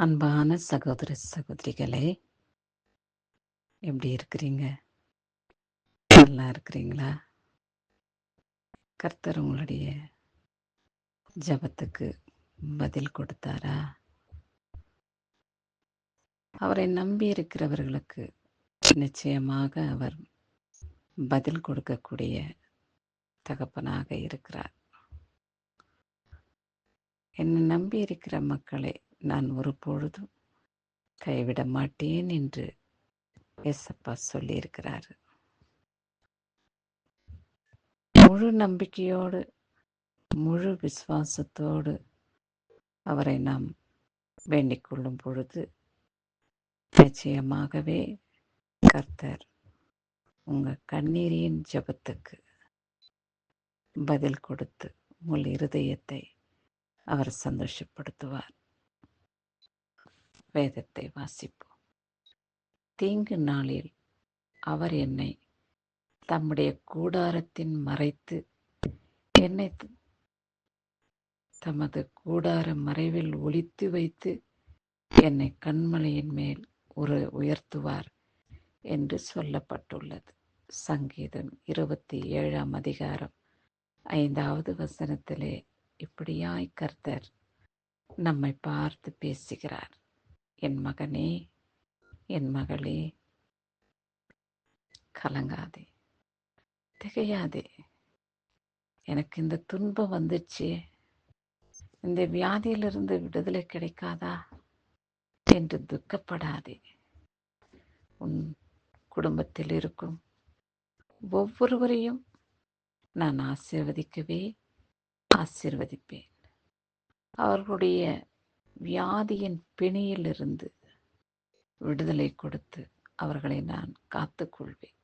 அன்பான சகோதர சகோதரிகளே, எப்படி இருக்கிறீங்க? நல்லா இருக்கிறீங்களா? கர்த்தர் உங்களுடைய ஜெபத்துக்கு பதில் கொடுத்தாரா? அவரை நம்பி இருக்கிறவர்களுக்கு நிச்சயமாக அவர் பதில் கொடுக்கக்கூடிய தகப்பனாக இருக்கிறார். என்னை நம்பி இருக்கிற மக்களை நான் ஒரு பொழுதும் கைவிட மாட்டேன் என்று ஏசப்பா சொல்லியிருக்கிறார். முழு நம்பிக்கையோடு முழு விசுவாசத்தோடு அவரை நாம் வேண்டிக் கொள்ளும் பொழுது நிச்சயமாகவே கர்த்தர் உங்கள் கண்ணீரின் ஜெபத்துக்கு பதில் கொடுத்து உங்கள் இருதயத்தை அவர் சந்தோஷப்படுத்துவார். வேதத்தை வாசிப்போம். தீங்கு நாளில் அவர் என்னை தம்முடைய கூடாரத்தின் மறைத்து என்னை தமது கூடார மறைவில் ஒளித்து வைத்து என்னை கண்மலையின் மேல் உயர்த்துவார் என்று சொல்லப்பட்டுள்ளது. சங்கீதம் 27 அதிகாரம் 5வது வசனத்திலே இப்படியாய் கர்த்தர் நம்மை பார்த்து பேசுகிறார். என் மகனே, என் மகளே, கலங்காதே, திகையாதே. எனக்கு இந்த துன்பம் வந்துச்சு, இந்த வியாதியிலிருந்து விடுதலை கிடைக்காதா என்று துக்கப்படாதே. உன் குடும்பத்தில் இருக்கும் ஒவ்வொருவரையும் நான் ஆசீர்வதிப்பேன். அவர்களுடைய வியாதியின் பிணியிலிருந்து விடுதலை கொடுத்து அவர்களை நான் காத்துக்கொள்வேன்.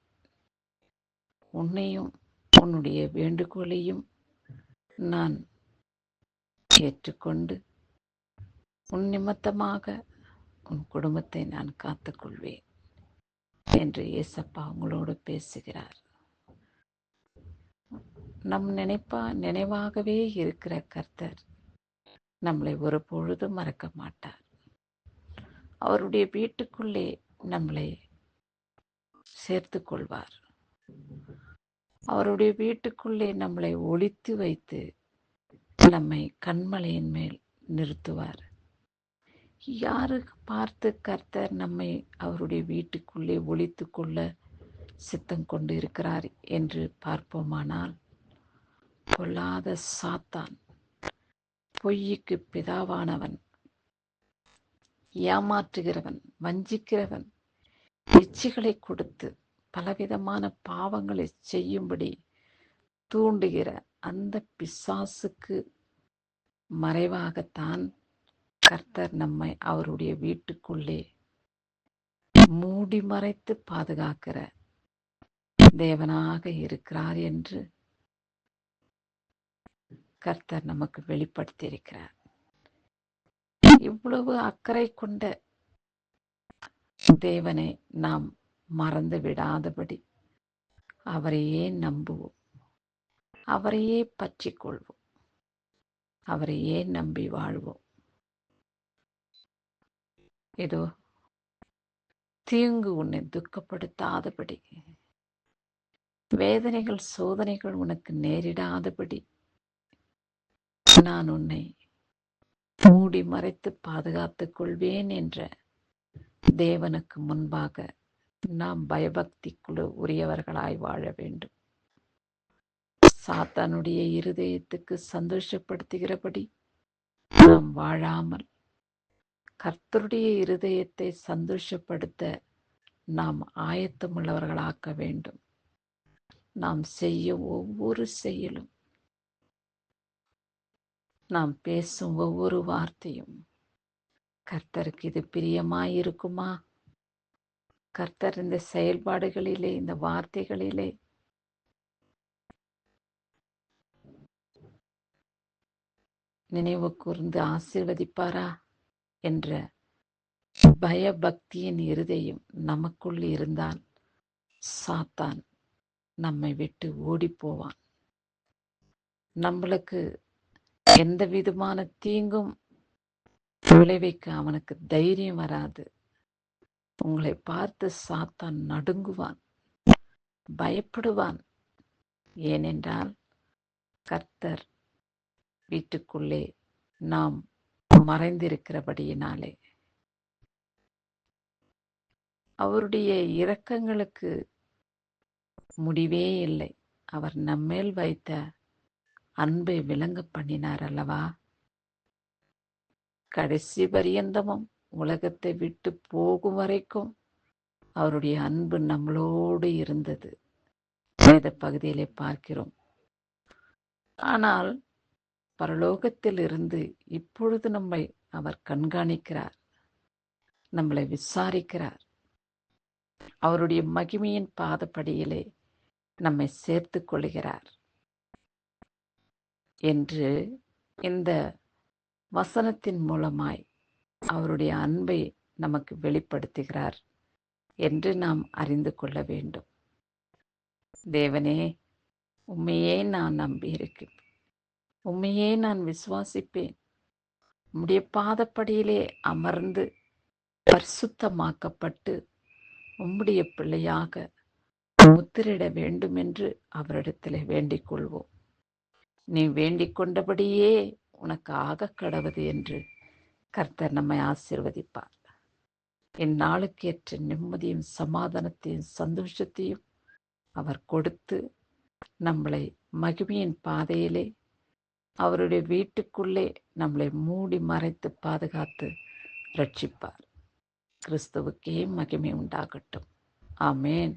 உன்னையும் உன்னுடைய வேண்டுகோளையும் நான் ஏற்றுக்கொண்டு உன் நிமித்தமாக உன் குடும்பத்தை நான் காத்துக்கொள்வேன் என்று ஏசப்பா உங்களோடு பேசுகிறார். நம் நினைவாகவே இருக்கிற கர்த்தர் நம்மளை ஒரு பொழுதும் மறக்க மாட்டார். அவருடைய வீட்டுக்குள்ளே நம்மளை சேர்த்து கொள்வார். அவருடைய வீட்டுக்குள்ளே நம்மளை ஒளித்து வைத்து நம்மை கண்மலையின் மேல் நிறுத்துவார். யாருக்கு பார்த்து கர்த்தர் நம்மை அவருடைய வீட்டுக்குள்ளே ஒளித்து கொள்ள சித்தம் கொண்டு இருக்கிறார் என்று பார்ப்போமானால், பொல்லாத சாத்தான், பொய்யுக்கு பிதாவானவன், ஏமாற்றுகிறவன், வஞ்சிக்கிறவன், இச்சைகளை கொடுத்து பலவிதமான பாவங்களை செய்யும்படி தூண்டுகிற அந்த பிசாசுக்கு மறைவாகத்தான் கர்த்தர் நம்மை அவருடைய வீட்டுக்குள்ளே மூடி மறைத்து பாதுகாக்கிற தேவனாக இருக்கிறார் என்று கர்த்தர் நமக்கு வெளிப்படுத்தியிருக்கிறார். இவ்வளவு அக்கறை கொண்ட தேவனை நாம் மறந்து விடாதபடி அவரையே நம்புவோம், அவரையே பற்றி கொள்வோம், அவரையே நம்பி வாழ்வோம். ஏதோ தீங்கு உன்னை துக்கப்படுத்தாதபடி, வேதனைகள் சோதனைகள் உனக்கு நேரிடாதபடி நான் உன்னை மூடி மறைத்து பாதுகாத்துக் கொள்வேன் என்ற தேவனுக்கு முன்பாக நாம் பயபக்திக்குழு உரியவர்களாய் வாழ வேண்டும். சாத்தானுடைய இருதயத்துக்கு சந்தோஷப்படுத்துகிறபடி நாம் வாழாமல் கர்த்தருடைய இருதயத்தை சந்தோஷப்படுத்த நாம் ஆயத்தமுள்ளவர்களாக்க வேண்டும். நாம் செய்யும் ஒவ்வொரு செயலும், நாம் பேசும் ஒவ்வொரு வார்த்தையும் கர்த்தருக்கு இது பிரியமாயிருக்குமா? கர்த்தர் இந்த செயல்பாடுகளிலே, இந்த வார்த்தைகளிலே நினைவு கூர்ந்து ஆசீர்வதிப்பாரா என்ற பயபக்தியின் இருதயம் நமக்குள் இருந்தால் சாத்தான் நம்மை விட்டு ஓடிப்போவான். நம்மளுக்கு எந்த விதமான தீங்கும் விளைவிக்க அவனுக்கு தைரியம் வராது. உங்களை பார்த்து சாத்தான் நடுங்குவான், பயப்படுவான். ஏனென்றால் கர்த்தர் வீட்டுக்குள்ளே நாம் மறைந்திருக்கிறபடியினாலே. அவருடைய இரக்கங்களுக்கு முடிவே இல்லை. அவர் நம்மேல் வைத்த அன்பை விளங்க பண்ணினார் அல்லவா? கடைசி பரியந்தமும் உலகத்தை விட்டு போகும் வரைக்கும் அவருடைய அன்பு நம்மளோடு இருந்தது. வேத பகுதியிலே பார்க்கிறோம். ஆனால் பரலோகத்தில் இருந்து இப்பொழுது நம்மை அவர் கண்காணிக்கிறார், நம்மளை விசாரிக்கிறார். அவருடைய மகிமையின் பாதப்படியிலே நம்மை சேர்த்து கொள்கிறார் என்று இந்த வசனத்தின் மூலமாய் அவருடைய அன்பை நமக்கு வெளிப்படுத்துகிறார் என்று நாம் அறிந்து கொள்ள வேண்டும். தேவனே, உம்மையே நான் நம்பியிருக்கிறேன், உம்மையே நான் விசுவாசிப்பேன். உம்முடைய பாதப்படியிலே அமர்ந்து பரிசுத்தமாக்கப்பட்டு உம்முடைய பிள்ளையாக முத்திரிட வேண்டும் என்று அவரிடத்திலே வேண்டிக் கொள்வோம். நீ வேண்டிக் கொண்டபடியே உனக்கு ஆக கடவது என்று கர்த்தர் நம்மை ஆசீர்வதிப்பார். இந்நாளுக்கு ஏற்ற நிம்மதியும் சமாதானத்தையும் சந்தோஷத்தையும் அவர் கொடுத்து நம்மளை மகிமையின் பாதையிலே அவருடைய வீட்டுக்குள்ளே நம்மளை மூடி மறைத்து பாதுகாத்து ரட்சிப்பார். கிறிஸ்துவுக்கே மகிமை உண்டாகட்டும். ஆமேன்.